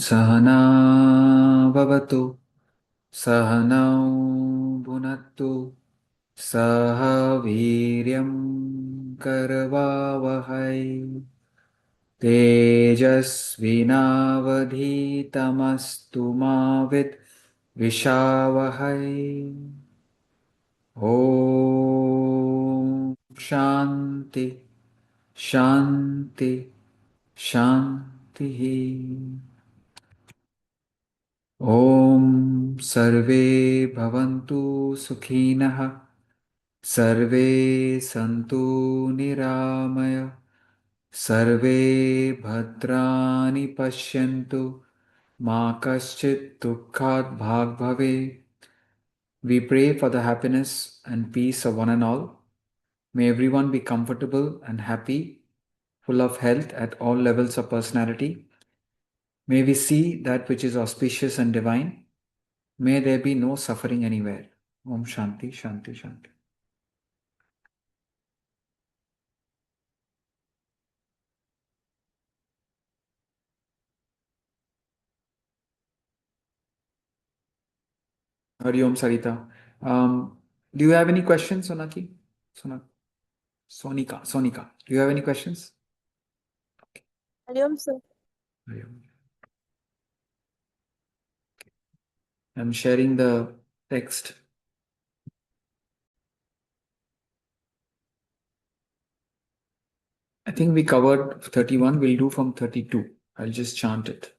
सहना भवतु सहनौ भुनक्तु सह वीर्यं करवावहै तेजस्विनावधीतमस्तु मा विद्विषावहै ॐ शान्ति शान्ति शान्तिः ॐ सर्वे भवन्तु सुखिनः सर्वे सन्तु निरामय सर्वे भद्राणि पश्यन्तु मा कश्चित् दुःखात् भाग् भवेत्. We pray for the happiness and peace of one and all. May everyone be comfortable and happy, full of health at all levels of personality. May we see that which is auspicious and divine. May there be no suffering anywhere. Om Shanti, Shanti, Shanti. Hari Om Sarita. Do you have any questions, Sonaki? Sonika. Do you have any questions? Hariom, sir. Hari Om. I'm sharing the text. I think we covered 31. We'll do from 32. I'll just chant it.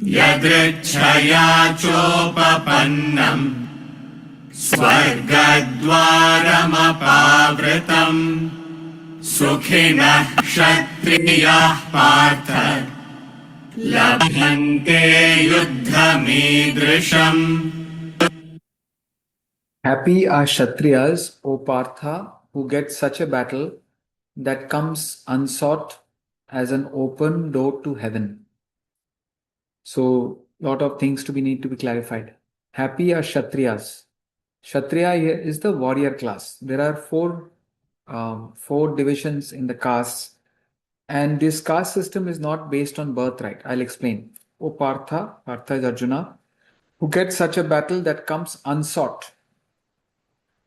यदृच्छया चोपपन्नम् स्वर्गद्वारमपावृतम् सुखिनः क्षत्रियाः पार्थ लभन्ते युद्धमीदृशम्. Happy are Kshatriyas, O Partha, who get such a battle that comes unsought as an open door to heaven. So, lot of things need to be clarified. Happy are Kshatriyas. Kshatriya is the warrior class. There are four divisions in the castes, and this caste system is not based on birthright. I'll explain. O Partha is Arjuna, who gets such a battle that comes unsought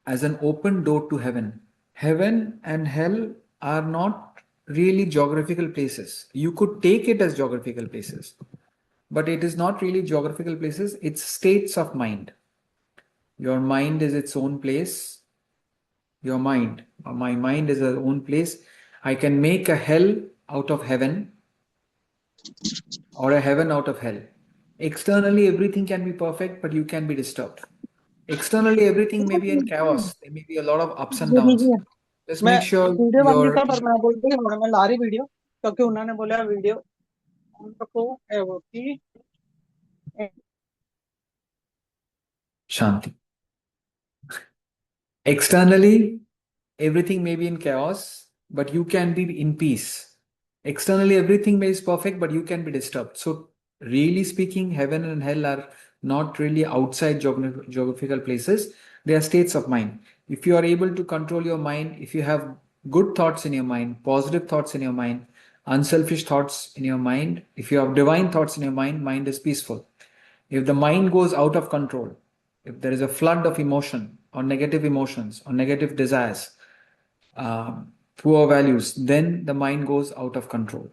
as an open door to heaven. Heaven and hell are not really geographical places. You could take it as geographical places, but it is not really geographical places. It's states of mind. Your mind is its own place. Your mind, my mind is its own place. I can make a hell out of heaven or a heaven out of hell. Externally, everything can be perfect, but you can be disturbed. Externally, everything may be in chaos. There may be a lot of ups and downs. Just make sure video बंद नहीं your था पर मैं बोलती हूँ मैं ला रही video क्योंकि उन्होंने बोला वीडियो को की Shanti. Externally, everything may be in chaos, but you can be in peace. Externally, everything may be perfect, but you can be disturbed. So, really speaking, heaven and hell are not really outside geographical places. They are states of mind. If you are able to control your mind, if you have good thoughts in your mind, positive thoughts in your mind, unselfish thoughts in your mind, if you have divine thoughts in your mind is peaceful. If the mind goes out of control, if there is a flood of emotion or negative emotions or negative desires, poor values, then the mind goes out of control.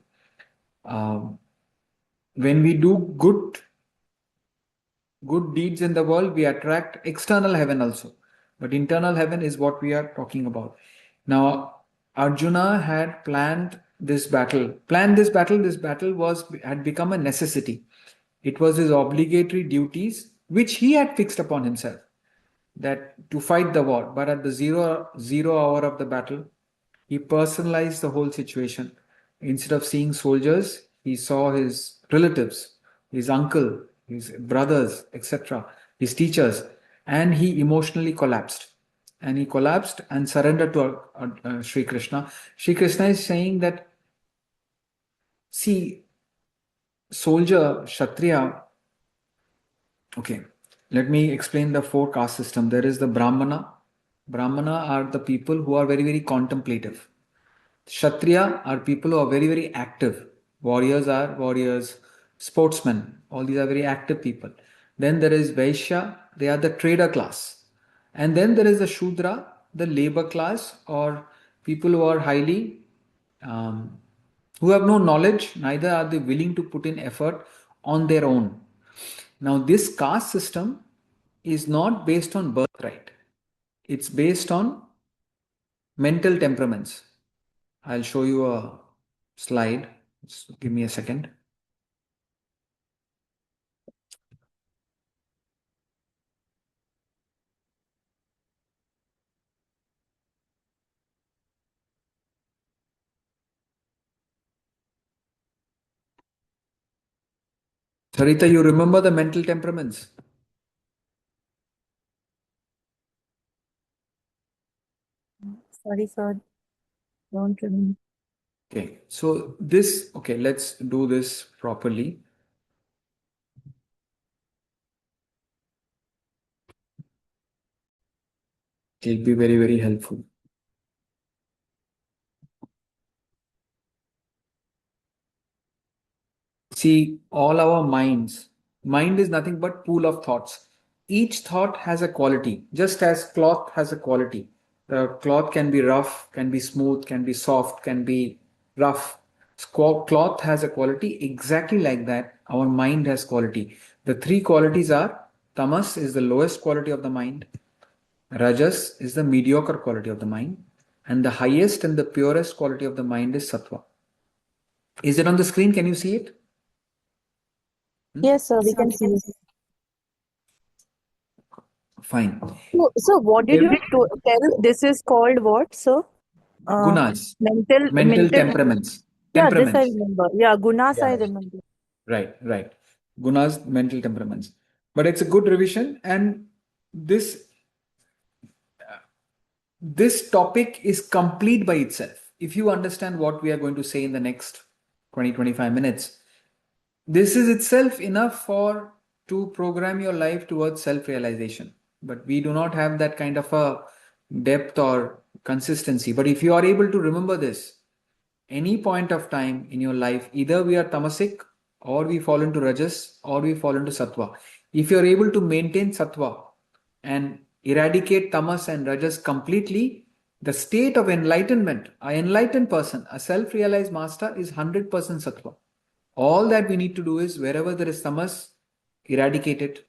When we do good deeds in the world, we attract external heaven also. But internal heaven is what we are talking about. Now, Arjuna had planned this battle. This battle had become a necessity. It was his obligatory duties, which he had fixed upon himself, that to fight the war. But at the zero hour of the battle, he personalized the whole situation. Instead of seeing soldiers, he saw his relatives, his uncle, his brothers, etc., his teachers, and he emotionally collapsed. And he collapsed and surrendered to Sri Krishna. Sri Krishna is saying that, see, soldier, Kshatriya, okay, let me explain the four caste system. There is the Brahmana. Brahmana are the people who are very, very contemplative. Kshatriya are people who are very, very active. Warriors are warriors, sportsmen. All these are very active people. Then there is Vaishya, they are the trader class. And then there is the Shudra, the labor class, or people who are highly, who have no knowledge, neither are they willing to put in effort on their own. Now, this caste system is not based on birthright, it's based on mental temperaments. I'll show you a slide. Just give me a second. Sarita, you remember the mental temperaments? Sorry, sir. Don't remember. Okay, so this, okay, let's do this properly. It'll be very, very helpful. See, all our minds, mind is nothing but pool of thoughts. Each thought has a quality, just as cloth has a quality. The cloth can be rough, can be smooth, can be soft, can be rough. Cloth has a quality exactly like that. Our mind has quality. The three qualities are: tamas is the lowest quality of the mind, rajas is the mediocre quality of the mind, and the highest and the purest quality of the mind is sattva. Is it on the screen? Can you see it? Yes, sir, we can see it. Fine. So what did you tell? This is called what, sir? Gunas, Mental temperaments. Yeah, this I Temperaments. remember. Yeah, gunas I Yeah. remember. Right, right. Gunas, mental temperaments. But it's a good revision, and this this topic is complete by itself. If you understand what we are going to say in the next 20-25 minutes, this is itself enough for to program your life towards self-realization. But we do not have that kind of a depth or consistency. But if you are able to remember this, any point of time in your life, either we are tamasic, or we fall into rajas, or we fall into sattva. If you are able to maintain sattva and eradicate tamas and rajas completely, the state of enlightenment, an enlightened person, a self-realized master, is 100% sattva. All that we need to do is, wherever there is tamas, eradicate it.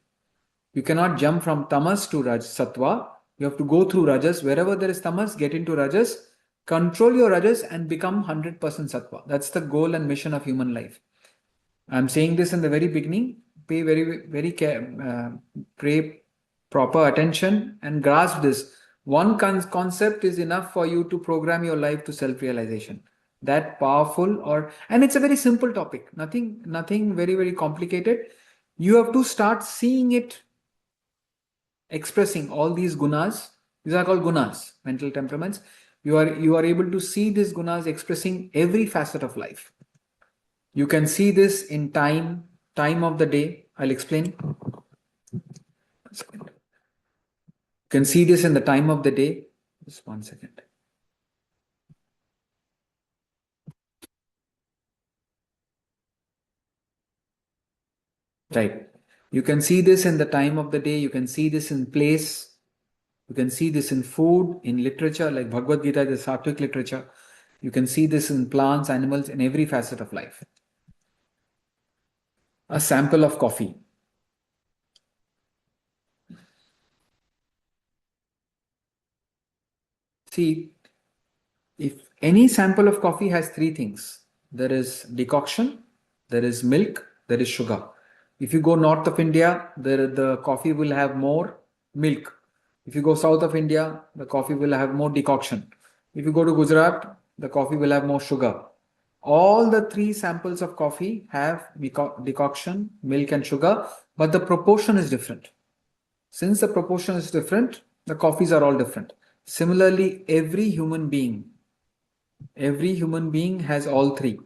You cannot jump from tamas to sattva. You have to go through rajas. Wherever there is tamas, get into rajas, control your rajas, and become 100% sattva. That's the goal and mission of human life. I'm saying this in the very beginning. Pay pay proper attention and grasp this. One concept is enough for you to program your life to self-realization. That powerful, and it's a very simple topic. Nothing very, very complicated. You have to start seeing it expressing all these gunas. These are called gunas, mental temperaments. You are able to see these gunas expressing every facet of life. You can see this in time of the day. I'll explain. You can see this in the time of the day. Just 1 second. Right. You can see this in the time of the day. You can see this in place. You can see this in food, in literature, like Bhagavad Gita, the Sattvic literature. You can see this in plants, animals, in every facet of life. A sample of coffee. See, if any sample of coffee has three things, there is decoction, there is milk, there is sugar. If you go north of India, the coffee will have more milk. If you go south of India, the coffee will have more decoction. If you go to Gujarat, the coffee will have more sugar. All the 3 samples of coffee have decoction, milk and sugar, but the proportion is different. Since the proportion is different, the coffees are all different. Similarly, every human being has all 3.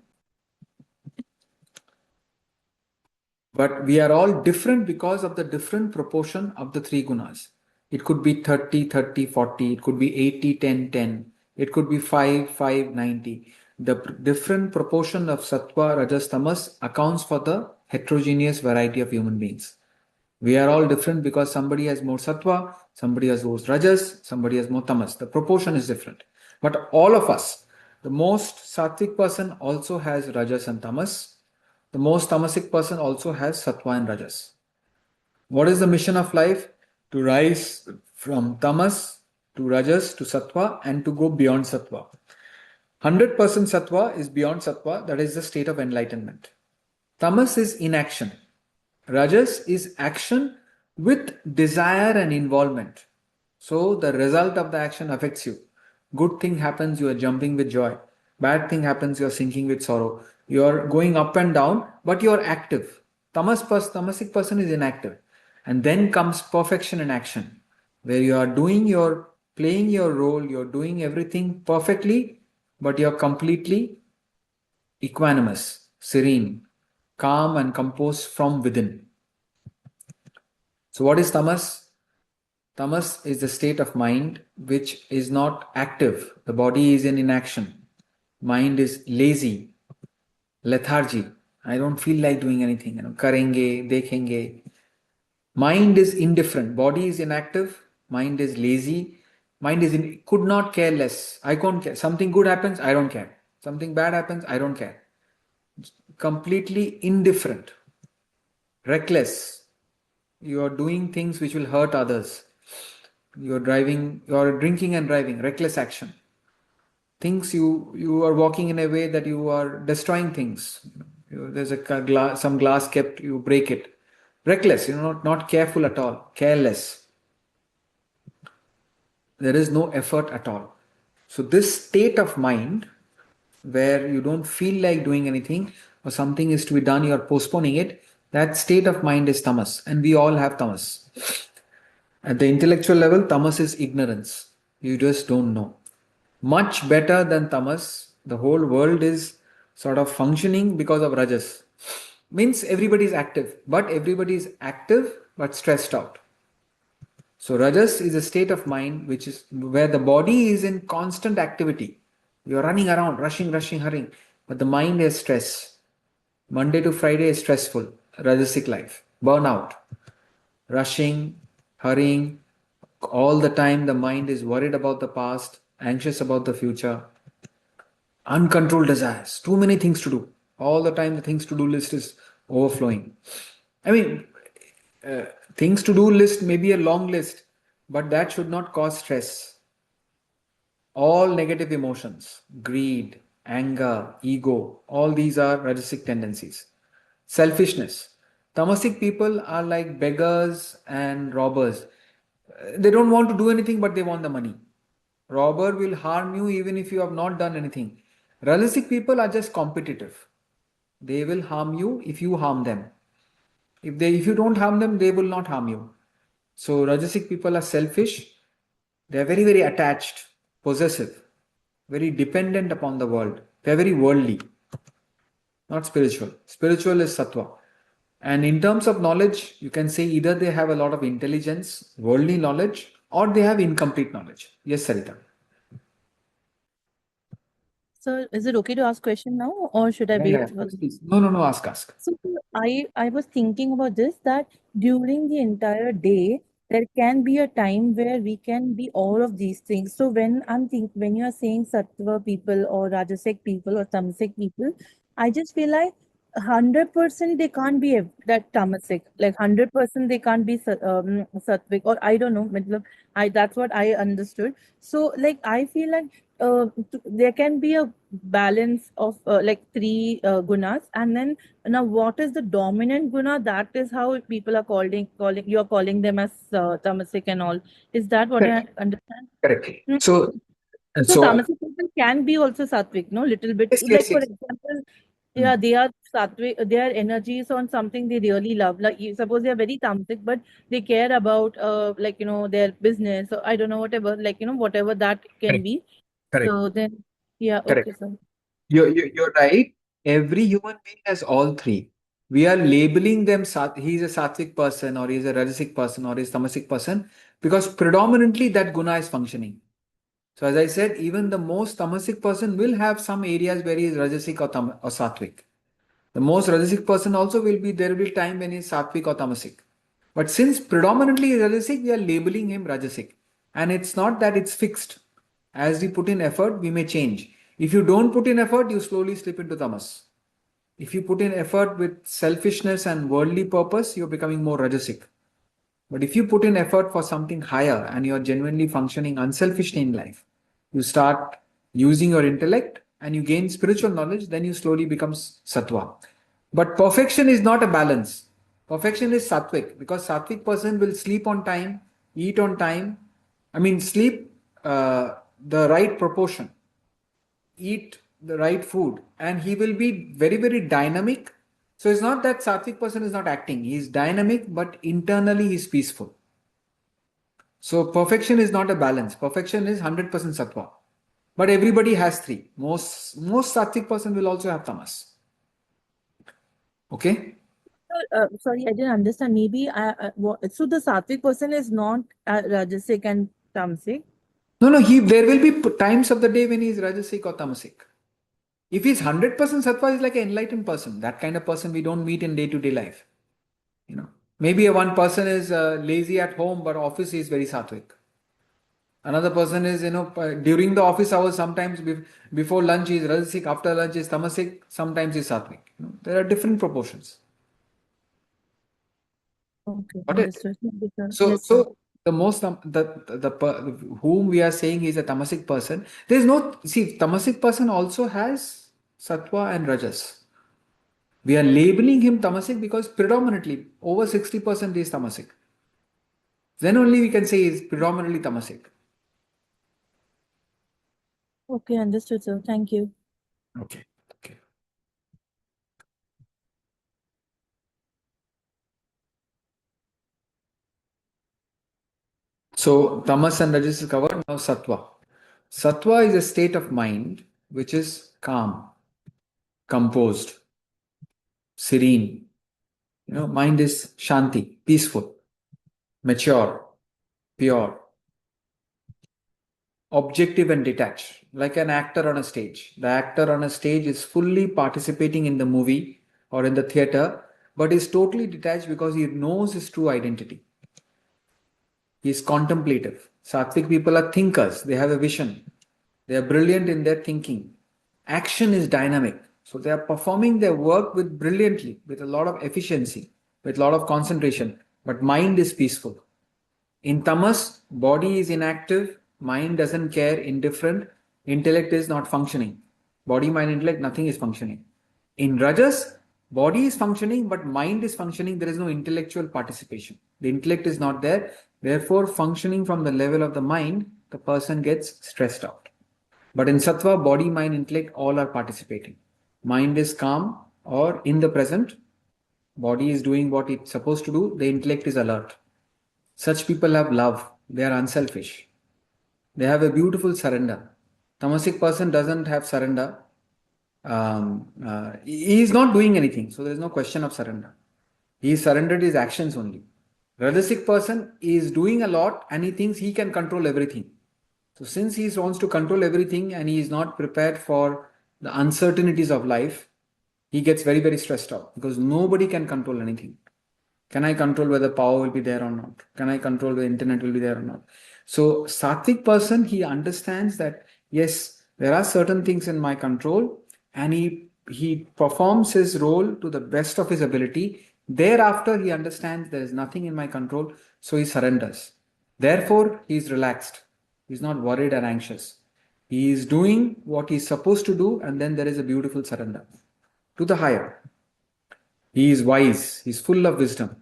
But we are all different because of the different proportion of the 3 gunas. It could be 30, 30, 40. It could be 80, 10, 10. It could be 5, 5, 90. The different proportion of sattva, rajas, tamas accounts for the heterogeneous variety of human beings. We are all different because somebody has more sattva, somebody has more rajas, somebody has more tamas. The proportion is different. But all of us, the most sattvic person also has rajas and tamas. The most tamasic person also has sattva and rajas. What is the mission of life? To rise from tamas to rajas to sattva and to go beyond sattva. 100% sattva is beyond sattva, that is the state of enlightenment. Tamas is inaction. Rajas is action with desire and involvement. So the result of the action affects you. Good thing happens, you are jumping with joy. Bad thing happens, you are sinking with sorrow. You are going up and down, but you are active. Tamasic person is inactive. And then comes perfection in action, where you are playing your role, you're doing everything perfectly, but you're completely equanimous, serene, calm and composed from within. So what is tamas? Tamas is the state of mind which is not active. The body is in inaction. Mind is lazy, lethargy. I don't feel like doing anything. Karenge, dekhenge. Mind is indifferent. Body is inactive. Mind is lazy. Mind is could not care less. I can't care. Something good happens, I don't care. Something bad happens, I don't care. Completely indifferent, reckless. You are doing things which will hurt others. You are drinking and driving, reckless action. Things you are walking in a way that you are destroying things. There's some glass kept, you break it. Reckless, not careful at all, careless. There is no effort at all. So this state of mind where you don't feel like doing anything or something is to be done, you are postponing it, that state of mind is tamas, and we all have tamas. At the intellectual level, tamas is ignorance. You just don't know. Much better than tamas, the whole world is sort of functioning because of rajas. Means everybody is active, but everybody is active but stressed out. So rajas is a state of mind which is where the body is in constant activity. You're running around, rushing, hurrying, but the mind is stress. Monday to Friday is stressful, rajasic life, burnout, rushing, hurrying, all the time the mind is worried about the past, anxious about the future, uncontrolled desires, too many things to do. All the time the things to do list is overflowing. I mean, things to do list may be a long list, but that should not cause stress. All negative emotions, greed, anger, ego, all these are rajasic tendencies. Selfishness. Tamasic people are like beggars and robbers. They don't want to do anything, but they want the money. Robber will harm you even if you have not done anything. Rajasic people are just competitive. They will harm you if you harm them. If you don't harm them, they will not harm you. So Rajasic people are selfish. They are very, very attached, possessive, very dependent upon the world. They are very worldly, not spiritual. Spiritual is sattva. And in terms of knowledge, you can say either they have a lot of intelligence, worldly knowledge, or they have incomplete knowledge. Yes, Sarita. So is it okay to ask question now, or should I wait? Please. No, ask. So I was thinking about this, that during the entire day there can be a time where we can be all of these things. So when you are saying sattva people or rajasic people or tamasic people, I just feel like 100% they can't be that tamasic, like 100% they can't be sattvic, or I don't know, that's what I understood. So like I feel like there can be a balance of like 3 gunas, and then now what is the dominant guna? That is how people are calling you are calling them as tamasic and all. Is that what I understand? Correctly. So And So so, tamasic people can be also sattvic, no? Little bit. yes, Like yes, for yes. example, yeah, they are sattvic. Their energies on something they really love. Like suppose they are very tamasic, but they care about like their business or I don't know whatever. Like whatever that can Correct. be. Correct. So then, yeah, Correct. okay, sir. You're right. Every human being has all three. We are labeling them, he's a sattvic person, or he's a rajasic person, or he's tamasic person, because predominantly that guna is functioning. So as I said, even the most tamasic person will have some areas where he is rajasic or sattvic. The most rajasic person also will be, there will be time when he is sattvic or tamasic. But since predominantly he is rajasic, we are labeling him rajasic. And it's not that it's fixed. As we put in effort, we may change. If you don't put in effort, you slowly slip into tamas. If you put in effort with selfishness and worldly purpose, you're becoming more rajasic. But if you put in effort for something higher and you're genuinely functioning unselfishly in life, you start using your intellect and you gain spiritual knowledge, then you slowly become sattva. But perfection is not a balance. Perfection is sattvic, because sattvic person will sleep on time, eat on time. I mean, sleep the right proportion, eat the right food, and he will be very, very dynamic. So it's not that sattvic person is not acting. He is dynamic, but internally he's peaceful. So perfection is not a balance. Perfection is 100% sattva. But everybody has three. Most sattvic person will also have tamas. Okay? Sorry, I didn't understand. Maybe so the sattvic person is not rajasic and tamasic. No. There will be times of the day when he is rajasic or tamasic. If he's 100% sattva, he's like an enlightened person. That kind of person we don't meet in day-to-day life. Maybe one person is lazy at home, but office is very sattvic. Another person is, during the office hours, sometimes before lunch is rajasic, after lunch is tamasic, sometimes is sattvic. There are different proportions. Okay, Got it? understood. Thank you, sir. So, Yes, sir. the most whom we are saying is a tamasic person. There is no, see, tamasic person also has sattva and rajas. We are labeling him tamasic because predominantly over 60% is tamasic. Then only we can say he is predominantly tamasic. Okay, understood, sir. Thank you. Okay. So tamas and rajas is covered. Now sattva. Sattva is a state of mind which is calm, composed, serene. Mind is shanti, peaceful, mature, pure, objective and detached, like an actor on a stage. The actor on a stage is fully participating in the movie or in the theater, but is totally detached because he knows his true identity. He is contemplative. Sattvic people are thinkers. They have a vision. They are brilliant in their thinking. Action is dynamic. So they are performing their work with brilliantly, with a lot of efficiency, with a lot of concentration. But mind is peaceful. In tamas, body is inactive, mind doesn't care, indifferent, intellect is not functioning. Body, mind, intellect, nothing is functioning. In rajas, body is functioning, but mind is functioning. There is no intellectual participation. The intellect is not there. Therefore, functioning from the level of the mind, the person gets stressed out. But in sattva, body, mind, intellect, all are participating. Mind is calm or in the present. Body is doing what it's supposed to do. The intellect is alert. Such people have love. They are unselfish. They have a beautiful surrender. Tamasic person doesn't have surrender. He is not doing anything. So there is no question of surrender. He surrendered his actions only. Rajasic person is doing a lot and he thinks he can control everything. So since he wants to control everything and he is not prepared for the uncertainties of life, he gets very, very stressed out because nobody can control anything. Can I control whether power will be there or not? Can I control the internet will be there or not? So sattvic person, he understands that yes, there are certain things in my control, and he performs his role to the best of his ability. Thereafter, he understands there is nothing in my control, so he surrenders. Therefore, he is relaxed. He is not worried and anxious. He is doing what he is supposed to do, and then there is a beautiful surrender to the higher. He is wise. He is full of wisdom.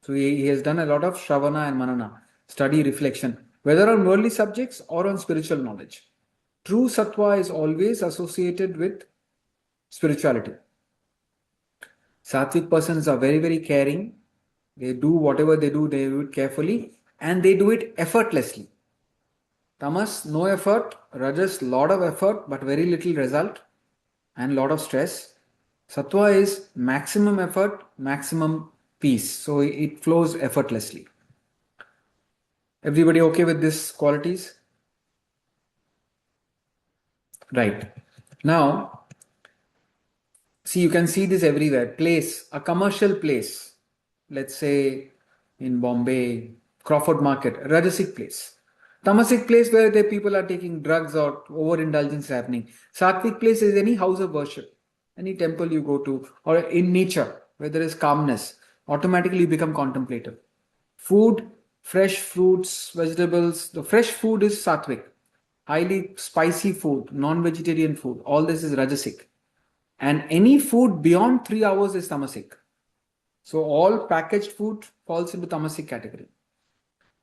So he has done a lot of Shravana and Manana, study, reflection, whether on worldly subjects or on spiritual knowledge. True sattva is always associated with spirituality. Sattvic persons are very, very caring. They do whatever they do it carefully and they do it effortlessly. Tamas, no effort. Rajas, lot of effort but very little result and lot of stress. Sattva is maximum effort, maximum peace. So it flows effortlessly. Everybody okay with these qualities? Right. Now, see, you can see this everywhere. Place, a commercial place, let's say in Bombay, Crawford Market, a Rajasic place. Tamasic place where the people are taking drugs or overindulgence happening. Sattvic place is any house of worship, any temple you go to, or in nature where there is calmness. Automatically you become contemplative. Food, fresh fruits, vegetables. The fresh food is sattvic. Highly spicy food, non-vegetarian food. All this is rajasic. And any food beyond 3 hours is tamasic. So all packaged food falls into tamasic category.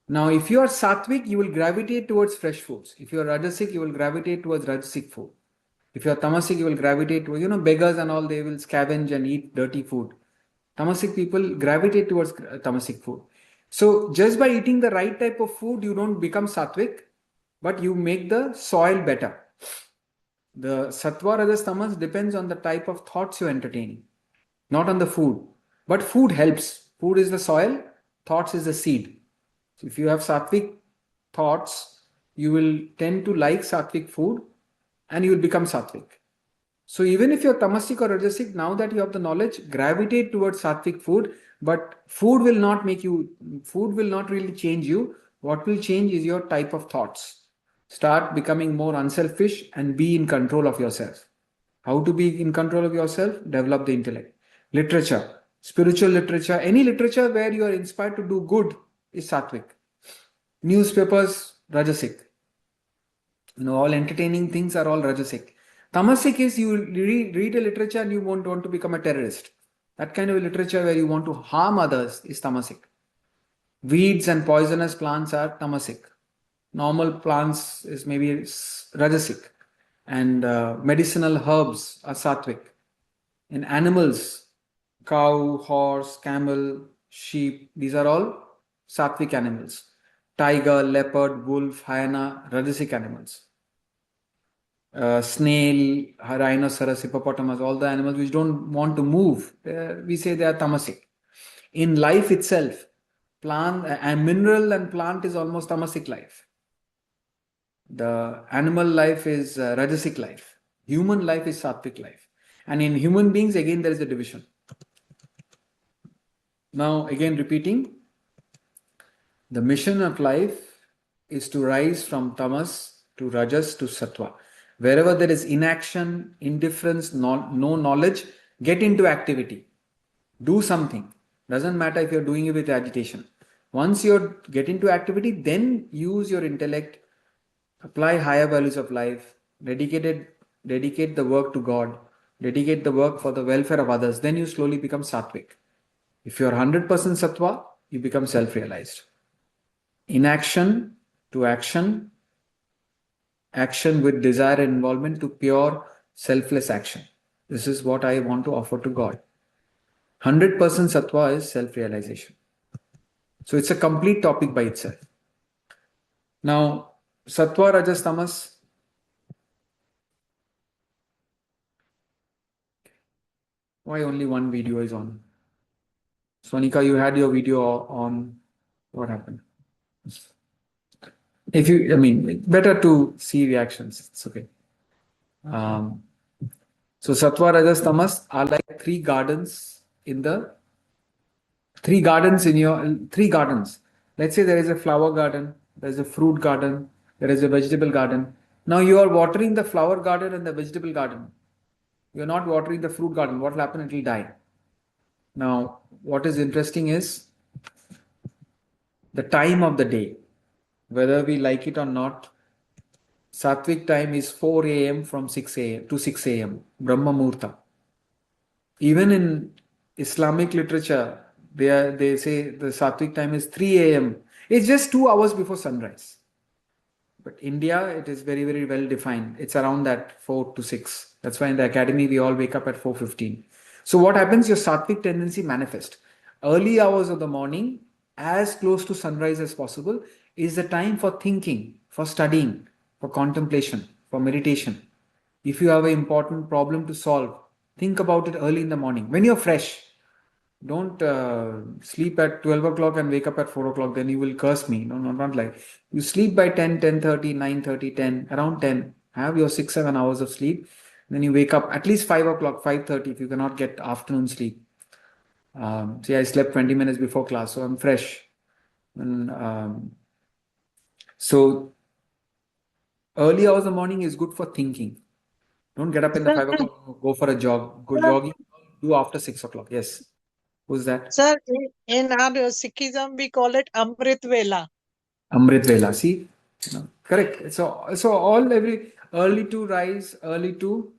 Now, if you are sattvic, you will gravitate towards fresh foods. If you are rajasic, you will gravitate towards rajasic food. If you are tamasic, you will gravitate towards, beggars and all, they will scavenge and eat dirty food. Tamasic people gravitate towards tamasic food. So just by eating the right type of food, you don't become sattvic, but you make the soil better. The sattva, rajas, tamas depends on the type of thoughts you're entertaining, not on the food. But food helps. Food is the soil, thoughts is the seed. So if you have sattvic thoughts, you will tend to like sattvic food and you will become sattvic. So even if you're tamasic or rajasic, now that you have the knowledge, gravitate towards sattvic food, but food will not really change you. What will change is your type of thoughts. Start becoming more unselfish and be in control of yourself. How to be in control of yourself? Develop the intellect. Literature, spiritual literature, any literature where you are inspired to do good is sattvic. Newspapers, rajasic. All entertaining things are all rajasic. Tamasic is you read a literature and you won't want to become a terrorist. That kind of literature where you want to harm others is tamasic. Weeds and poisonous plants are tamasic. Normal plants is maybe rajasic. And medicinal herbs are sattvic. In animals, cow, horse, camel, sheep, these are all sattvic animals. Tiger, leopard, wolf, hyena, rajasic animals. Snail, rhinoceros, hippopotamus, all the animals which don't want to move, we say they are tamasic. In life itself, plant and mineral and plant is almost tamasic life. The animal life is rajasic life. Human life is sattvic life. And in human beings, again, there is a division. Now, again, repeating, the mission of life is to rise from tamas to rajas to sattva. Wherever there is inaction, indifference, no knowledge, get into activity. Do something. Doesn't matter if you're doing it with agitation. Once you get into activity, then use your intellect, apply higher values of life, dedicate the work to God, dedicate the work for the welfare of others, then you slowly become sattvic. If you are 100% sattva, you become self-realized. Inaction to action, action with desire and involvement to pure selfless action. This is what I want to offer to God. 100% sattva is self-realization. So it's a complete topic by itself. Now, sattva, rajas, tamas. Why only one video is on? Sonika, you had your video on. What happened? Better to see reactions. It's okay. So sattva, rajas, tamas are like three gardens in your three gardens. Let's say there is a flower garden, there is a fruit garden, there is a vegetable garden. Now you are watering the flower garden and the vegetable garden. You are not watering the fruit garden. What will happen? It will die. Now, what is interesting is the time of the day. Whether we like it or not, Sattvic time is 4 a.m. from 6 a.m. to 6 a.m. Brahma Muhurta. Even in Islamic literature, they say the Sattvic time is 3 a.m. It's just 2 hours before sunrise. But India, it is very, very well defined. It's around that 4 to 6. That's why in the academy, we all wake up at 4:15. So what happens? Your sattvic tendency manifests. Early hours of the morning, as close to sunrise as possible, is the time for thinking, for studying, for contemplation, for meditation. If you have an important problem to solve, think about it early in the morning when you're fresh. Don't sleep at 12 o'clock and wake up at 4 o'clock, then you will curse me. No, no, not like. You sleep by 10, 10:30, 9:30, 10, around 10. Have your 6, 7 hours of sleep. Then you wake up at least 5 o'clock, 5:30 if you cannot get afternoon sleep. See, I slept 20 minutes before class, so I'm fresh. And, so early hours of the morning is good for thinking. Don't get up in the 5 o'clock, go for a jog. Go jogging, do after 6 o'clock. Yes. Who's that? Sir, in our Sikhism, we call it Amrit Vela. Amrit Vela. See? No, correct. So all every early to rise, early to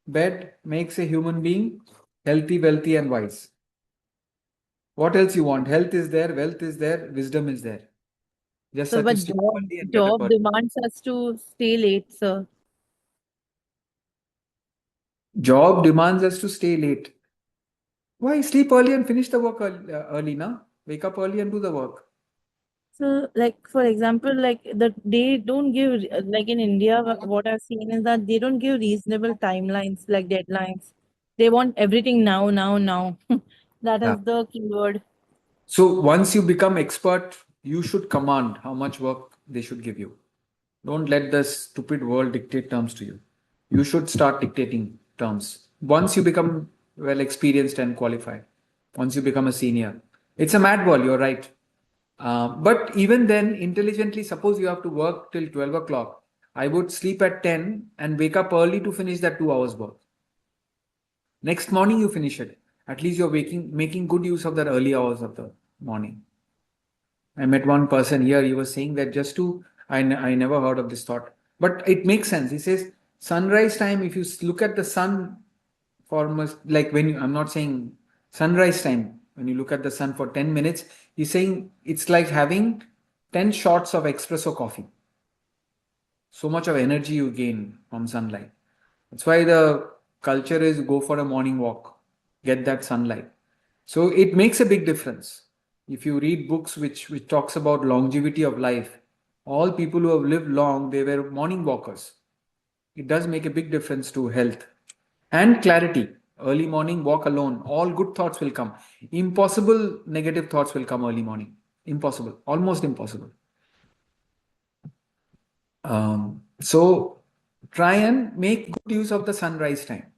bed makes a human being healthy, wealthy, and wise. What else you want? Health is there, wealth is there, wisdom is there. Just So, have to but sleep early and get up job early. demands us to stay late, sir. Job demands us to stay late. Why sleep early and finish the work early now? Wake up early and do the work. So, like for example, like they don't give like in India, what I've seen is that they don't give reasonable timelines, like deadlines. They want everything now, now, now. That Yeah. is the keyword. So once you become expert, you should command how much work they should give you. Don't let the stupid world dictate terms to you. You should start dictating terms. Once you become well experienced and qualified, once you become a senior, it's a mad world, you're right. But even then, intelligently, suppose you have to work till 12 o'clock. I would sleep at 10 and wake up early to finish that 2 hours work. Next morning, you finish it. At least you're making good use of that early hours of the morning. I met one person here, he was saying that I never heard of this thought, but it makes sense. He says, sunrise time, if you look at the sun for almost like I'm not saying sunrise time, when you look at the sun for 10 minutes, he's saying it's like having 10 shots of espresso coffee. So much of energy you gain from sunlight. That's why the culture is go for a morning walk, get that sunlight. So it makes a big difference. If you read books which talks about longevity of life, all people who have lived long, they were morning walkers. It does make a big difference to health and clarity. Early morning walk alone, all good thoughts will come. Impossible negative thoughts will come early morning. Impossible, almost impossible. So try and make good use of the sunrise time.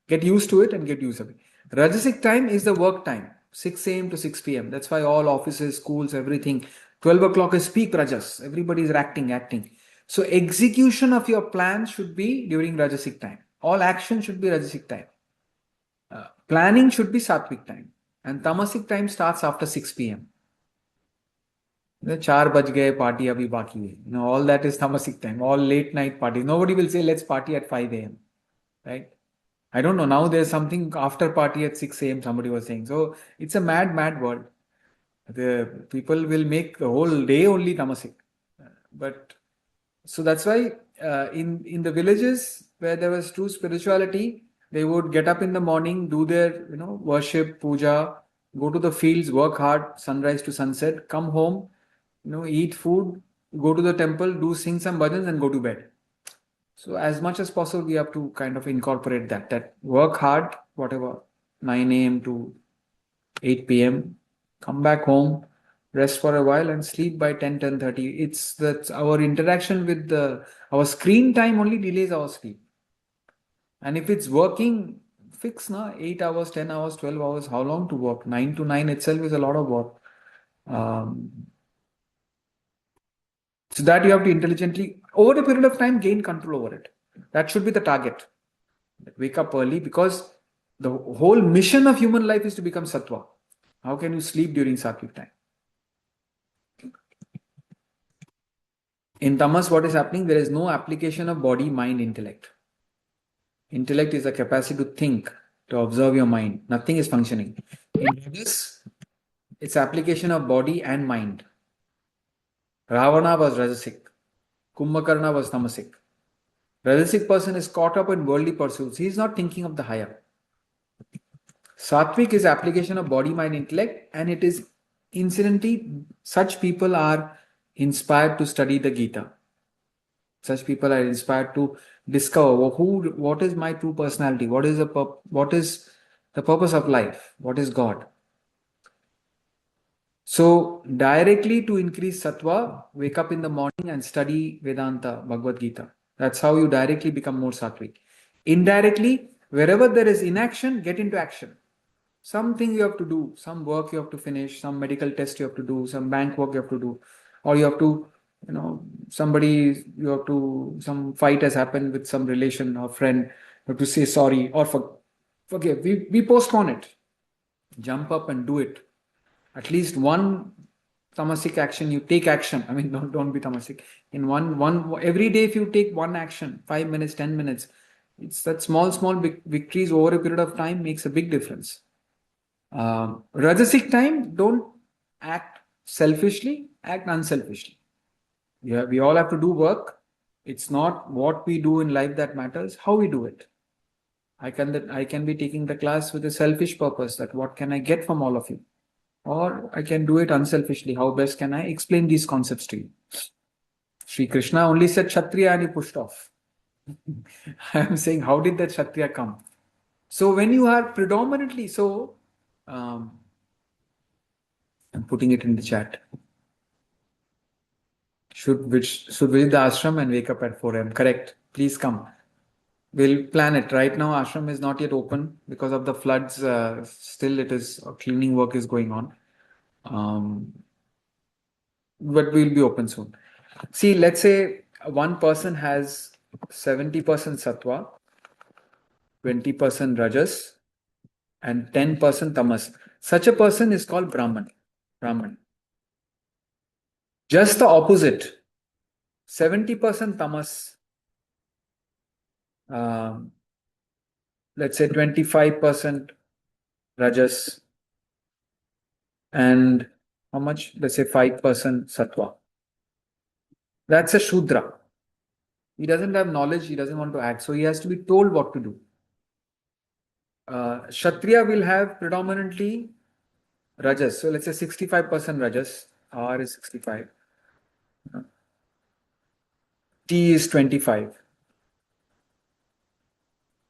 Get used to it and get used to it. Rajasic time is the work time, 6 a.m. to 6 p.m. That's why all offices, schools, everything, 12 o'clock is peak Rajas. Everybody is acting. So execution of your plan should be during Rajasic time. All action should be Rajasic time. Planning should be Sattvic time. And Tamasic time starts after 6 p.m. 4 बज गए party अभी बाकी है. All that is tamasic time. All late night parties. Nobody will say let's party at 5 a.m. Right? I don't know. Now there's something after party at 6 a.m. Somebody was saying. So it's a mad world. The people will make the whole day only tamasic. But so that's why in the villages where there was true spirituality, they would get up in the morning, do their worship, puja, go to the fields, work hard, sunrise to sunset, come home, eat food, go to the temple, sing some bhajans and go to bed. So as much as possible, we have to kind of incorporate that work hard, whatever, 9 a.m. to 8 p.m., come back home, rest for a while and sleep by 10, 10:30. It's that our interaction with our screen time only delays our sleep. And if it's working, fix 8 hours, 10 hours, 12 hours, how long to work? 9 to 9 itself is a lot of work. So that you have to intelligently, over a period of time, gain control over it. That should be the target. Wake up early because the whole mission of human life is to become sattva. How can you sleep during sattvic time? In tamas, what is happening? There is no application of body, mind, intellect. Intellect is the capacity to think, to observe your mind. Nothing is functioning. In this, it's application of body and mind. Ravana was rajasic. Kumbhakarna was tamasic. Rajasic person is caught up in worldly pursuits. He is not thinking of the higher. Sattvic is application of body, mind, intellect, and it is incidentally such people are inspired to study the Gita. Such people are inspired to discover what is my true personality, what is the purpose of life, what is God. So directly to increase sattva, wake up in the morning and study Vedanta, Bhagavad Gita. That's how you directly become more sattvic. Indirectly, wherever there is inaction, get into action. Something you have to do, some work you have to finish, some medical test you have to do, some bank work you have to do, or you have to, some fight has happened with some relation or friend, you have to say sorry or forgive. We postpone it. Jump up and do it. At least one tamasic action, you take action. I mean, don't be tamasic. In one every day, if you take one action, 5 minutes, 10 minutes, it's that small victories over a period of time makes a big difference. Rajasic time, don't act selfishly, act unselfishly. We all have to do work. It's not what we do in life that matters, how we do it. I can be taking the class with a selfish purpose, that what can I get from all of you? Or I can do it unselfishly. How best can I explain these concepts to you? Sri Krishna only said Kshatriya and he pushed off. I am saying, how did that Kshatriya come? So when you are predominantly, I'm putting it in the chat. Should visit the ashram and wake up at 4 a.m. Correct. Please come. We'll plan it. Right now, ashram is not yet open because of the floods. Still, cleaning work is going on. But we'll be open soon. See, let's say one person has 70% sattva, 20% rajas, and 10% tamas. Such a person is called Brahman. Just the opposite. 70% tamas, let's say 25% rajas, and how much? Let's say 5% sattva. That's a Shudra. He doesn't have knowledge, he doesn't want to act, so he has to be told what to do. Kshatriya will have predominantly rajas. So let's say 65% rajas, R is 65. T is 25.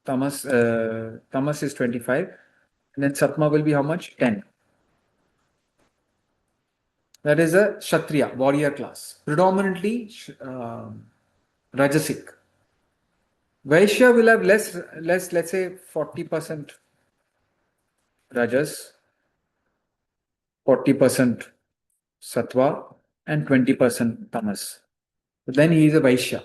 Tamas is 25. And then Satma will be how much? 10. That is a Kshatriya, warrior class. Predominantly Rajasic. Vaishya will have less, let's say 40% Rajas, 40% Sattva, and 20% Tamas. But then he is a Vaishya.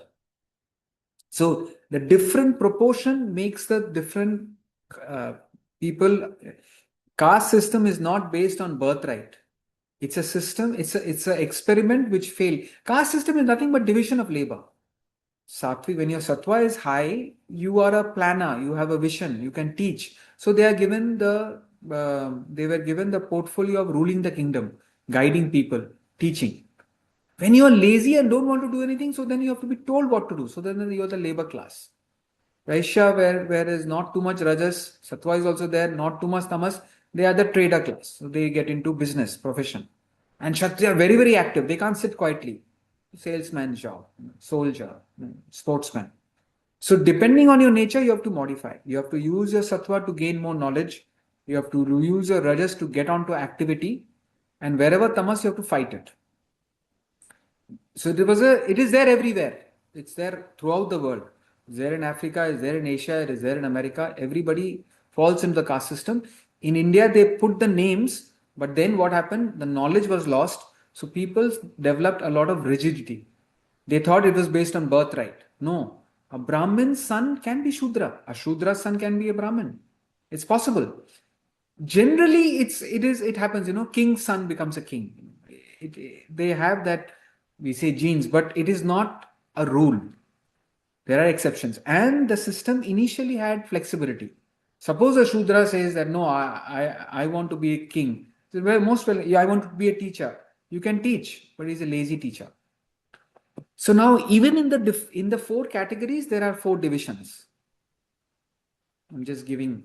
So the different proportion makes the different people. Caste system is not based on birthright. It's a system, it's an experiment which failed. Caste system is nothing but division of labor. Sattvic, when your sattva is high, you are a planner, you have a vision, you can teach. So they were given the portfolio of ruling the kingdom, guiding people, teaching. When you are lazy and don't want to do anything, so then you have to be told what to do. So then you are the labor class. Vaishya, where is not too much rajas, sattva is also there, not too much tamas, they are the trader class. So they get into business, profession. And Kshatriya are very, very active. They can't sit quietly. Salesman job, soldier, sportsman. So depending on your nature, you have to modify. You have to use your sattva to gain more knowledge. You have to use your rajas to get onto activity. And wherever tamas, you have to fight it. So it is there everywhere. It's there throughout the world. It's there in Africa, it's there in Asia, it is there in America. Everybody falls into the caste system. In India, they put the names, but then what happened? The knowledge was lost. So people developed a lot of rigidity. They thought it was based on birthright. No. A Brahmin's son can be Shudra. A Shudra's son can be a Brahmin. It's possible. Generally, it happens, king's son becomes a king. They have that, we say genes, but it is not a rule. There are exceptions. And the system initially had flexibility. Suppose a Shudra says that, no, I want to be a king. So, I want to be a teacher. You can teach, but he's a lazy teacher. So now even in the four categories, there are four divisions. I'm just giving.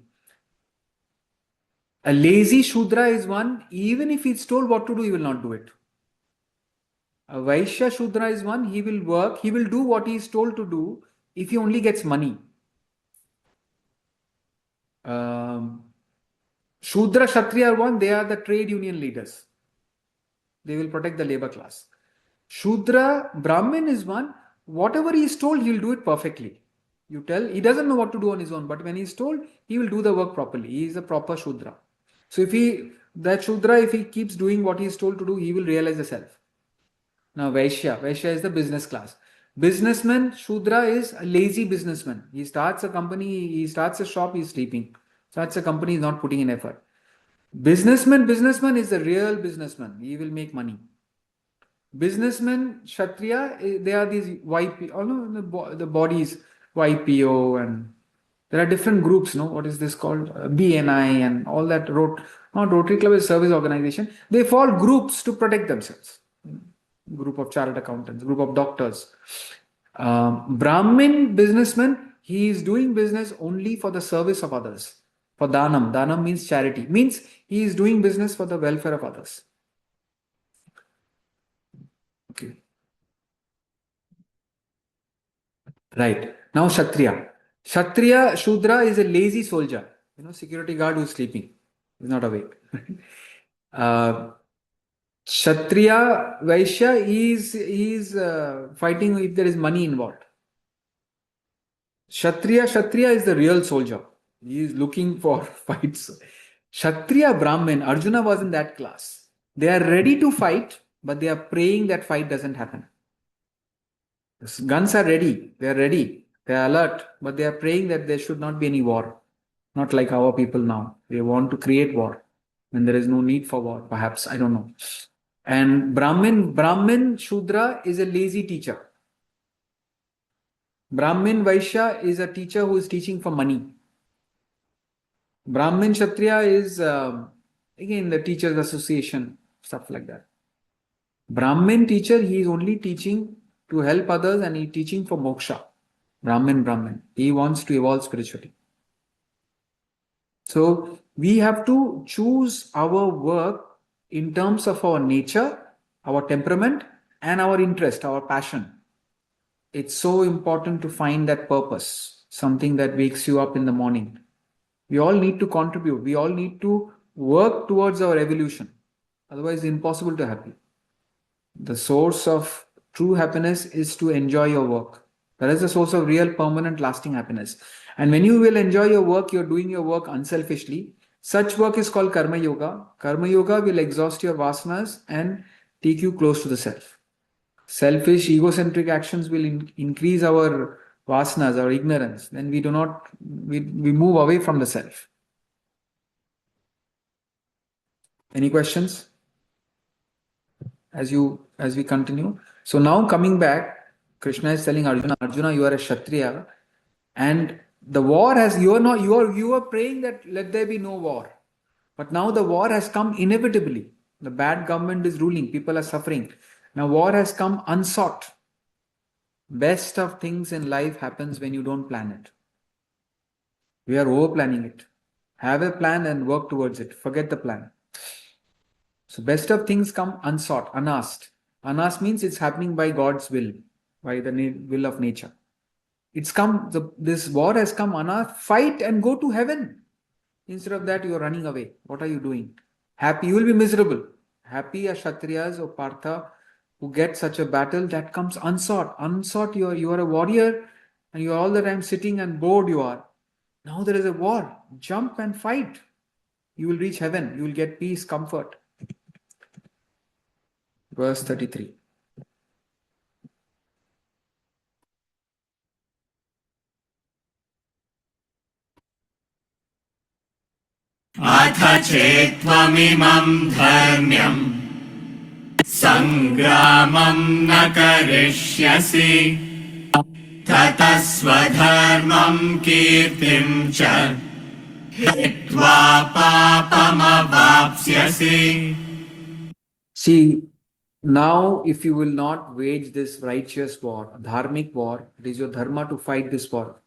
A lazy Shudra is one, even if he's told what to do, he will not do it. A Vaishya Shudra is one, he will work, he will do what he is told to do if he only gets money. Shudra Kshatriya are one, they are the trade union leaders. They will protect the labor class. Shudra Brahmin is one, whatever he is told, he will do it perfectly. You tell, he doesn't know what to do on his own, but when he is told, he will do the work properly. He is a proper Shudra. So if he keeps doing what he is told to do, he will realize the self. Now Vaishya is the business class. Businessman, Shudra is a lazy businessman. He starts a company, he starts a shop, he's sleeping. Starts a company, he's not putting in effort. Businessman is the real businessman. He will make money. Businessmen, Kshatriya, they are these YP, the bodies, YPO, and there are different groups, no? What is this called? BNI and all that. Not Rotary Club is a service organization. They form groups to protect themselves. Group of chartered accountants, group of doctors. Brahmin businessman, he is doing business only for the service of others. For Danam. Danam means charity. Means he is doing business for the welfare of others. Okay. Right. Now Kshatriya. Kshatriya Shudra is a lazy soldier. Security guard who is sleeping. He's not awake. Kshatriya Vaishya is fighting if there is money involved. Kshatriya is the real soldier. He is looking for fights. Kshatriya Brahmin, Arjuna was in that class. They are ready to fight, but they are praying that fight doesn't happen. The guns are ready. They are ready. They are alert, but they are praying that there should not be any war. Not like our people now. They want to create war when there is no need for war, perhaps. I don't know. And Brahmin Shudra is a lazy teacher. Brahmin Vaishya is a teacher who is teaching for money. Brahmin Kshatriya is again the teachers association, stuff like that. Brahmin teacher, he is only teaching to help others and he is teaching for moksha. Brahmin. He wants to evolve spiritually. So we have to choose our work in terms of our nature, our temperament, and our interest, our passion. It's so important to find that purpose, something that wakes you up in the morning. We all need to contribute. We all need to work towards our evolution. Otherwise, it's impossible to be happy. The source of true happiness is to enjoy your work. That is the source of real, permanent, lasting happiness. And when you will enjoy your work, you're doing your work unselfishly. Such work is called Karma Yoga. Karma Yoga will exhaust your vasanas and take you close to the self. Selfish, egocentric actions will increase our vasanas, our ignorance. Then we move away from the self. Any questions? As we continue. So now coming back, Krishna is telling Arjuna, you are a Kshatriya, and the war you are praying that let there be no war. But now the war has come inevitably. The bad government is ruling, people are suffering. Now war has come unsought. Best of things in life happens when you don't plan it. We are over planning it. Have a plan and work towards it. Forget the plan. So best of things come unsought, unasked. Unasked means it's happening by God's will, by the will of nature. This war has come unasked. Fight and go to heaven. Instead of that, you are running away. What are you doing? Happy, you will be miserable. Happy are Kshatriyas or Partha who get such a battle that comes unsought. Unsought, you are a warrior and you are all the time sitting and bored you are. Now there is a war. Jump and fight. You will reach heaven. You will get peace, comfort. Verse 33. अथ चेत्त्वमिमम् धर्म्यम् सङ्ग्रामम् न करिष्यसि ततः स्वधर्मम् कीर्तिम् च हित्वा पापमवाप्स्यसि. See, Now, if you will not wage this righteous war, dharmic war, it is your dharma to fight this war.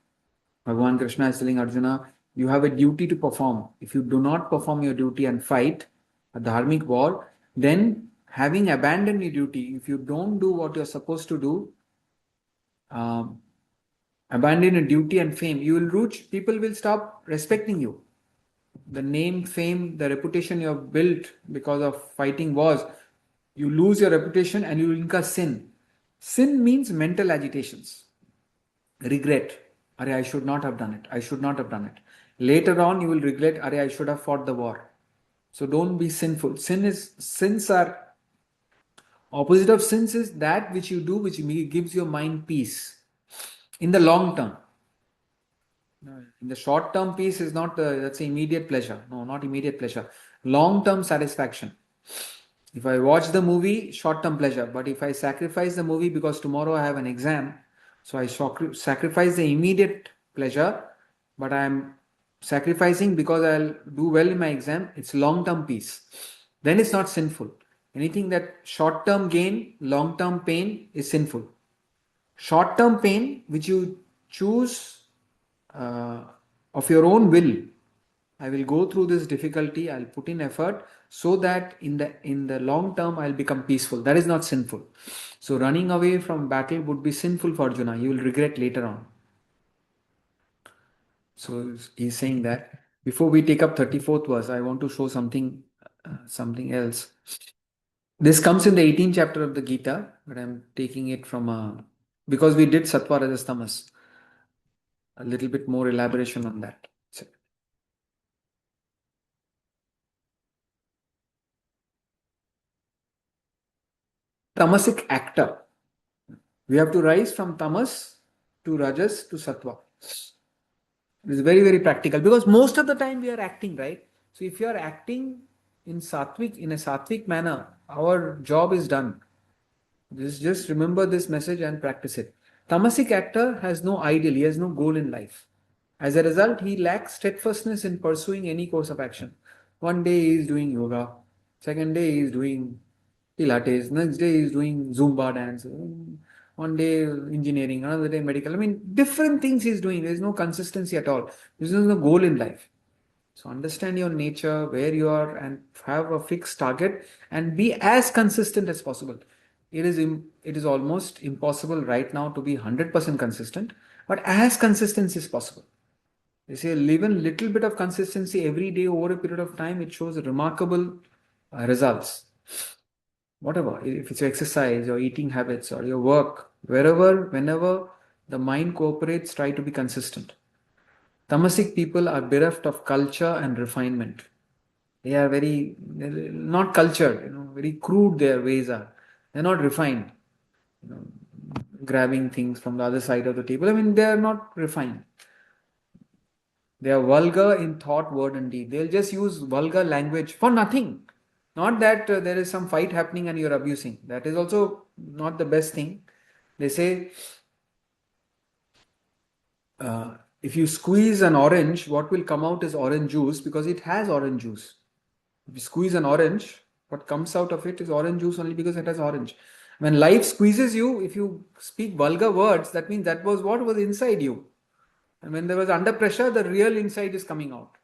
Bhagavan Krishna is telling Arjuna, you have a duty to perform. If you do not perform your duty and fight a dharmic war, then having abandoned your duty, if you don't do what you're supposed to do, abandon your duty and fame, you will reach, people will stop respecting you. The name, fame, the reputation you have built because of fighting wars, you lose your reputation and you will incur sin. Sin means mental agitations, regret. Are I should not have done it. I should not have done it. Later on, you will regret. Are I should have fought the war. So don't be sinful. Sins are opposite of sins is that which you do which gives your mind peace in the long term. In the short term, peace is not that's immediate pleasure. No, not immediate pleasure. Long term satisfaction. If I watch the movie, short term pleasure. But if I sacrifice the movie because tomorrow I have an exam, so I sacrifice the immediate pleasure, but I am sacrificing because I'll do well in my exam, it's long term peace. Then it's not sinful. Anything that short term gain, long term pain is sinful. Short term pain, which you choose of your own will, I will go through this difficulty, I'll put in effort so that in the long term I'll become peaceful. That is not sinful. So running away from battle would be sinful for Arjuna. You will regret later on. So he's saying that. Before we take up 34th verse, I want to show something else. This comes in the 18th chapter of the Gita, but I'm taking it from because we did Sattva Rajas Tamas. A little bit more elaboration on that. Tamasic actor. We have to rise from tamas to rajas to sattva. It is very, very practical because most of the time we are acting, right? So if you are acting in a sattvic manner, our job is done. Just remember this message and practice it. Tamasic actor has no ideal, he has no goal in life. As a result, he lacks steadfastness in pursuing any course of action. One day he is doing yoga, second day he is doing Pilates, next day he is doing Zumba dance, one day engineering, another day medical. I mean, different things he is doing. There is no consistency at all. There is no goal in life. So understand your nature, where you are, and have a fixed target and be as consistent as possible. It is almost impossible right now to be 100% consistent, but as consistent as possible. They say even little bit of consistency every day over a period of time, it shows remarkable results. Whatever, if it's your exercise, your eating habits, or your work, whenever the mind cooperates, try to be consistent. Tamasic people are bereft of culture and refinement. They are very not cultured, very crude their ways are. They're not refined. Grabbing things from the other side of the table. I mean, they are not refined. They are vulgar in thought, word, and deed. They'll just use vulgar language for nothing. Not that there is some fight happening and you're abusing. That is also not the best thing. They say, if you squeeze an orange, what will come out is orange juice because it has orange juice. If you squeeze an orange, what comes out of it is orange juice only because it has orange. When life squeezes you, if you speak vulgar words, that means that was what was inside you. And when there was under pressure, the real inside is coming out.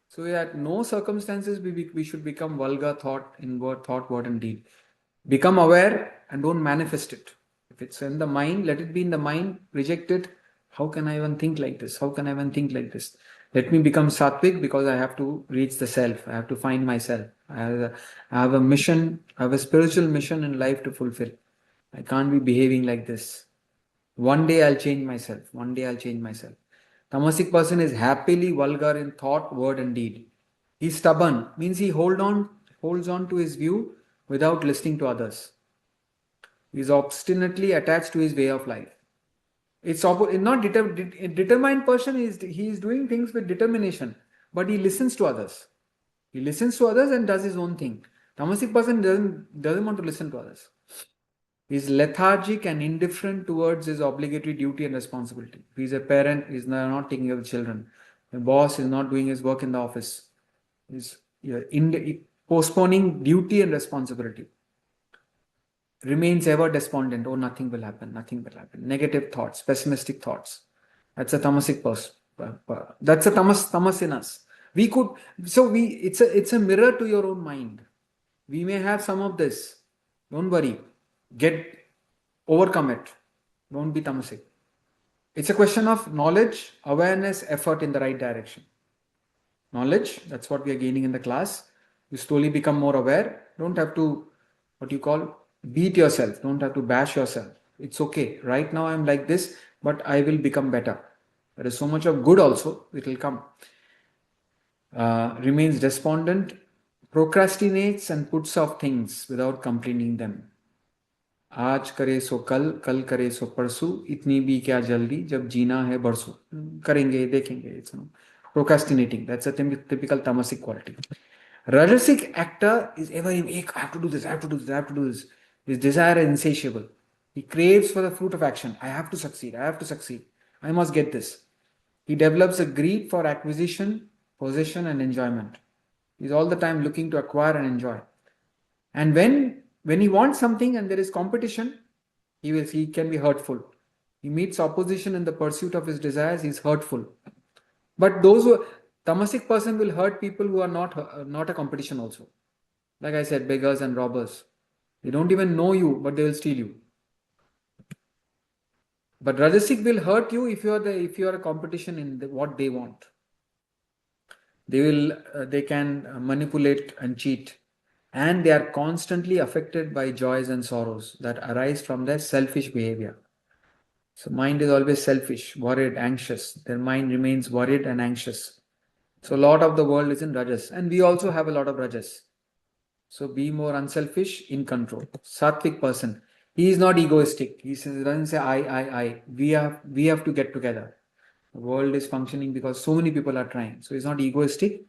So at no circumstances we should become vulgar thought, word, and deed. Become aware and don't manifest it. If it's in the mind, let it be in the mind, reject it. How can I even think like this? How can I even think like this? Let me become sattvic because I have to reach the self. I have to find myself. I have a mission, I have a spiritual mission in life to fulfill. I can't be behaving like this. One day I'll change myself. One day I'll change myself. Tamasic person is happily vulgar in thought, word, and deed. He's stubborn, means he holds on to his view without listening to others. He's obstinately attached to his way of life. It's not determined person. He is doing things with determination, but he listens to others. He listens to others and does his own thing. Tamasic person doesn't want to listen to others. He's lethargic and indifferent towards his obligatory duty and responsibility. If he's a parent, he's not taking care of the children. The boss is not doing his work in the office. He's postponing duty and responsibility. remains ever despondent. Oh, nothing will happen, nothing will happen. Negative thoughts, pessimistic thoughts. That's a tamasic person. That's a tamas in us. It's a mirror to your own mind. We may have some of this. Don't worry. Overcome it. Don't be tamasic. It's a question of knowledge, awareness, effort in the right direction. Knowledge, that's what we are gaining in the class. You slowly become more aware. Don't have to, what you call, beat yourself. Don't have to bash yourself. It's okay. Right now I'm like this, but I will become better. There is so much of good also, it will come. Remains despondent, procrastinates and puts off things without completing them. आज करे सो कल, कल करे सो परसों, इतनी भी क्या जल्दी, जब जीना है बरसों. करेंगे, देखेंगे. It's procrastinating. That's a typical tamasic quality. Rajasic actor is ever in, I have to do this, I have to do this, I have to do this. His desire is insatiable. He craves for the fruit of action. I have to succeed, I have to succeed. I must get this. He develops a greed for acquisition, possession and enjoyment. He's all the time looking to acquire and enjoy. And when he wants something and there is competition, he can be hurtful. He meets opposition in the pursuit of his desires, he's hurtful. But tamasic person will hurt people who are not a competition also. Like I said, beggars and robbers. They don't even know you, but they will steal you. But Rajasic will hurt you if you are a competition in what they want. They can manipulate and cheat. And they are constantly affected by joys and sorrows that arise from their selfish behavior. So mind is always selfish, worried, anxious. Their mind remains worried and anxious. So a lot of the world is in Rajas. And we also have a lot of Rajas. So be more unselfish, in control. Sattvic person. He is not egoistic. He doesn't say I. We have to get together. The world is functioning because so many people are trying. So he's not egoistic.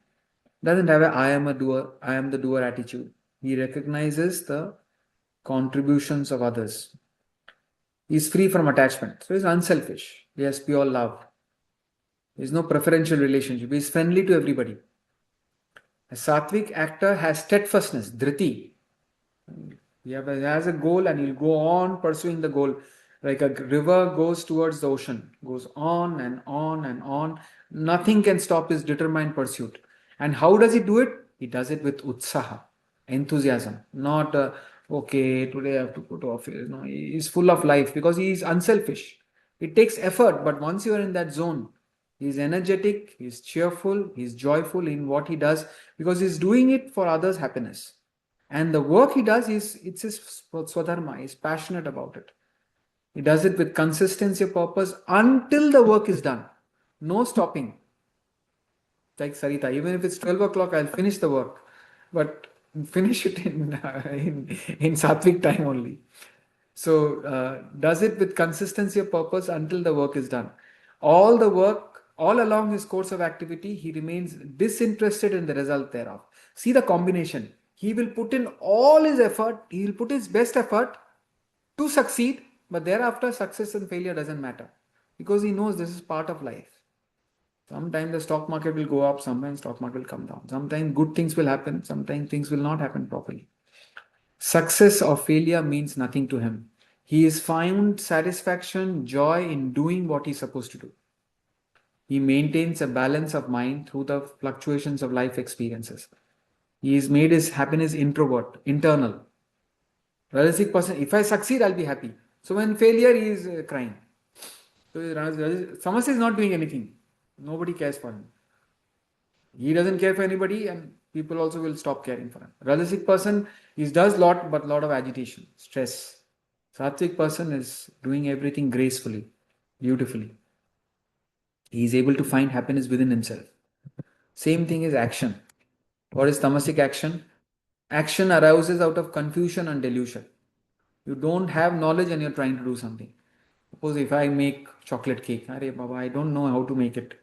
Doesn't have a I am the doer attitude. He recognizes the contributions of others. He is free from attachment. So he's unselfish. He has pure love. There is no preferential relationship. He is friendly to everybody. A sattvic actor has steadfastness, dhriti. He has a goal and he'll go on pursuing the goal. Like a river goes towards the ocean, goes on and on and on. Nothing can stop his determined pursuit. And how does he do it? He does it with utsaha, enthusiasm. Not, okay, today I have to go to office. No, he is full of life because he is unselfish. It takes effort, but once you are in that zone, he is energetic, he is cheerful, he is joyful in what he does because he is doing it for others' happiness. And the work he does, it's his swadharma, he is passionate about it. He does it with consistency of purpose until the work is done. No stopping. Like Sarita, even if it's 12 o'clock, I'll finish the work. But finish it in sattvic time only. So does it with consistency of purpose until the work is done. All along his course of activity, he remains disinterested in the result thereof. See the combination. He will put in all his effort, he will put his best effort to succeed, but thereafter success and failure doesn't matter because he knows this is part of life. Sometimes the stock market will go up, sometimes stock market will come down. Sometimes good things will happen, sometimes things will not happen properly. Success or failure means nothing to him. He has found satisfaction, joy in doing what he's supposed to do. He maintains a balance of mind through the fluctuations of life experiences. He has made his happiness internal. Rajasic person, if I succeed, I'll be happy. So when failure, he is crying. So Samas is not doing anything. Nobody cares for him. He doesn't care for anybody and people also will stop caring for him. Rajasic person, he does lot of agitation, stress. Sattvic person is doing everything gracefully, beautifully. He is able to find happiness within himself. Same thing is action. What is tamasic action? Action arouses out of confusion and delusion. You don't have knowledge and you're trying to do something. Suppose if I make chocolate cake, Arey Baba, I don't know how to make it.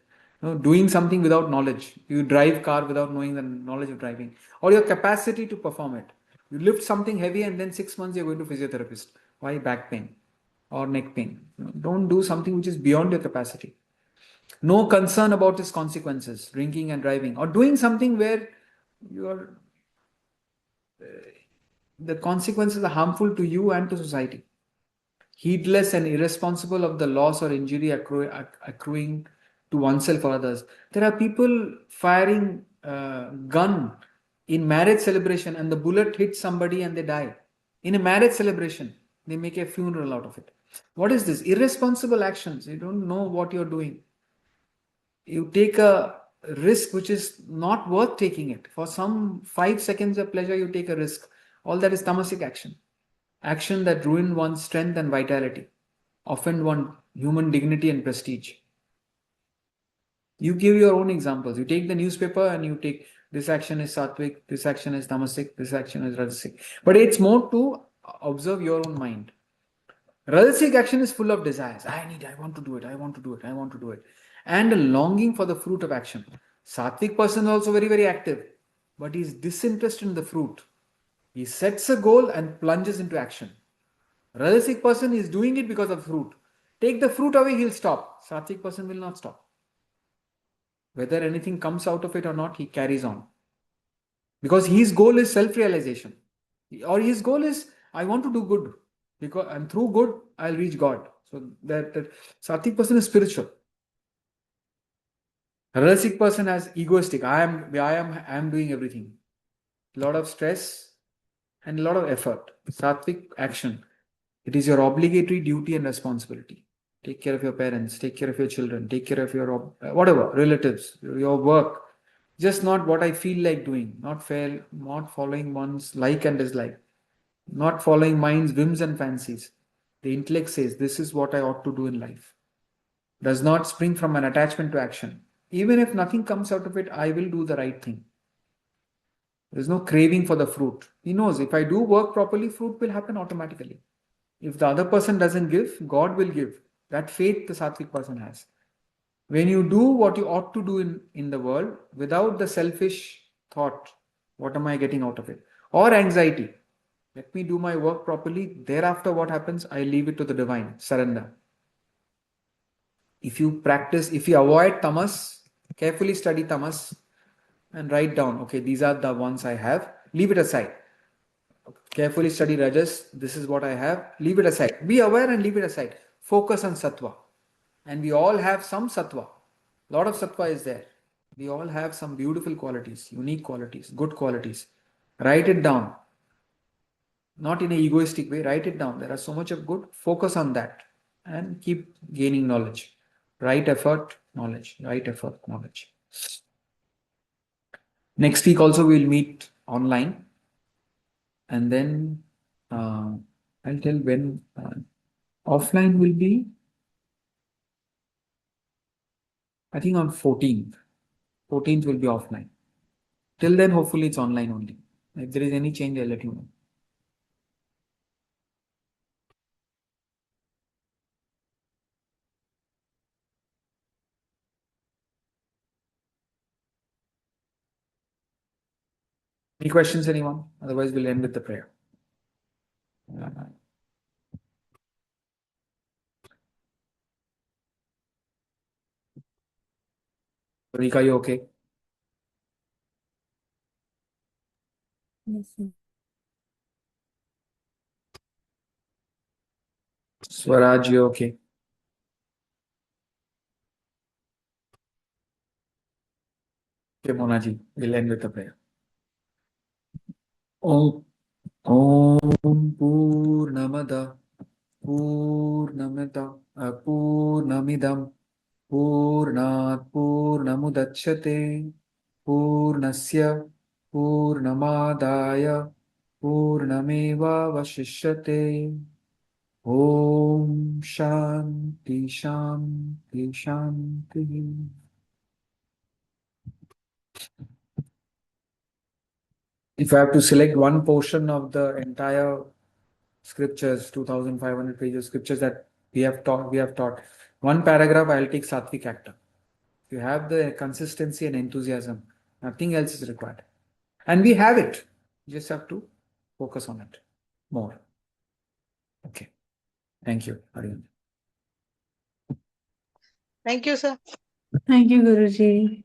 Doing something without knowledge. You drive car without knowing the knowledge of driving. Or your capacity to perform it. You lift something heavy and then 6 months you're going to physiotherapist. Why back pain or neck pain? Don't do something which is beyond your capacity. No concern about its consequences, drinking and driving. Or doing something where you are the consequences are harmful to you and to society. Heedless and irresponsible of the loss or injury accruing to oneself or others. There are people firing gun in marriage celebration and the bullet hits somebody and they die. In a marriage celebration, they make a funeral out of it. What is this? Irresponsible actions. You don't know what you're doing. You take a risk which is not worth taking it. For some 5 seconds of pleasure, you take a risk. All that is tamasic action. Action that ruin one's strength and vitality, offend one's human dignity and prestige. You give your own examples. You take the newspaper and you take this action is sattvic, this action is tamasic, this action is rajasic. But it's more to observe your own mind. Rajasic action is full of desires. I want to do it, I want to do it, I want to do it. And a longing for the fruit of action. Sattvic person is also very, very active, but he is disinterested in the fruit. He sets a goal and plunges into action. Rajasic person is doing it because of fruit. Take the fruit away, he'll stop. Sattvic person will not stop. Whether anything comes out of it or not, he carries on. Because his goal is self-realization. Or his goal is, I want to do good. And through good, I'll reach God. So that Sattvic person is spiritual. Rajasic person is egoistic. I am doing everything. A lot of stress and a lot of effort. Sattvic action. It is your obligatory duty and responsibility. Take care of your parents, take care of your children, take care of your whatever, relatives, your work. Just not what I feel like doing, not following one's like and dislike, not following mind's whims and fancies. The intellect says, this is what I ought to do in life. Does not spring from an attachment to action. Even if nothing comes out of it, I will do the right thing. There is no craving for the fruit. He knows if I do work properly, fruit will happen automatically. If the other person doesn't give, God will give. That faith the Sattvic person has. When you do what you ought to do in the world without the selfish thought, what am I getting out of it? Or anxiety. Let me do my work properly. Thereafter, what happens? I leave it to the divine. Surrender. If you avoid tamas, carefully study tamas and write down, okay, these are the ones I have. Leave it aside. Carefully study rajas. This is what I have. Leave it aside. Be aware and leave it aside. Focus on sattva. And we all have some sattva. A lot of sattva is there. We all have some beautiful qualities, unique qualities, good qualities. Write it down. Not in an egoistic way. Write it down. There are so much of good. Focus on that. And keep gaining knowledge. Right effort, knowledge. Right effort, knowledge. Next week also we will meet online. And then I'll tell when offline will be, I think on 14th. 14th will be offline. Till then, hopefully it's online only. If there is any change, I'll let you know. Any questions, anyone? Otherwise, we'll end with the prayer. Rika, you okay? Yes, sir. Swaraj, you okay? Okay, Monaji, we'll end with the prayer. Om Purnamada Purnamidam Purnat Purnamudachyate Purnasya Purnamadaya Purnameva Vashishyate. Om Shanti Shanti Shanti. If I have to select one portion of the entire scriptures, 2,500 pages scriptures that we have taught, one paragraph, I'll take Sattvic actor. If you have the consistency and enthusiasm, nothing else is required. And we have it. You just have to focus on it more. Okay. Thank you, Arvind. Thank you, sir. Thank you, Guruji.